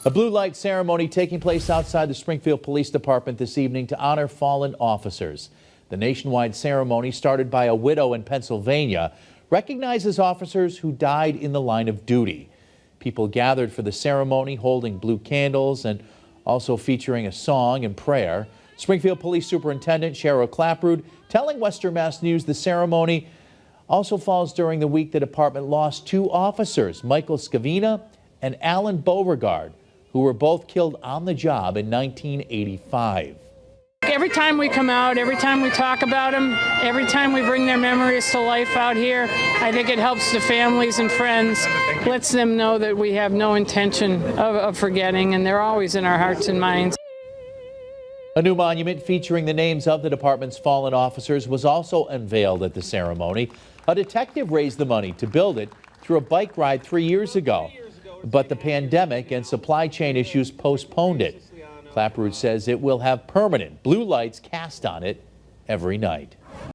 A blue light ceremony taking place outside the Springfield Police Department this evening to honor fallen officers. The nationwide ceremony, started by a widow in Pennsylvania, recognizes officers who died in the line of duty. People gathered for the ceremony holding blue candles and also featuring a song and prayer. Springfield Police Superintendent Cheryl Clapprood telling Western Mass News the ceremony also falls during the week the department lost two officers, Michael Scavina and Alan Beauregard, who were both killed on the job in 1985. Every time we come out, every time we talk about them, every time we bring their memories to life out here, I think it helps the families and friends, lets them know that we have no intention of forgetting, and they're always in our hearts and minds. A new monument featuring the names of the department's fallen officers was also unveiled at the ceremony. A detective raised the money to build it through a bike ride 3 years ago, but the pandemic and supply chain issues postponed it. Clapprood says it will have permanent blue lights cast on it every night.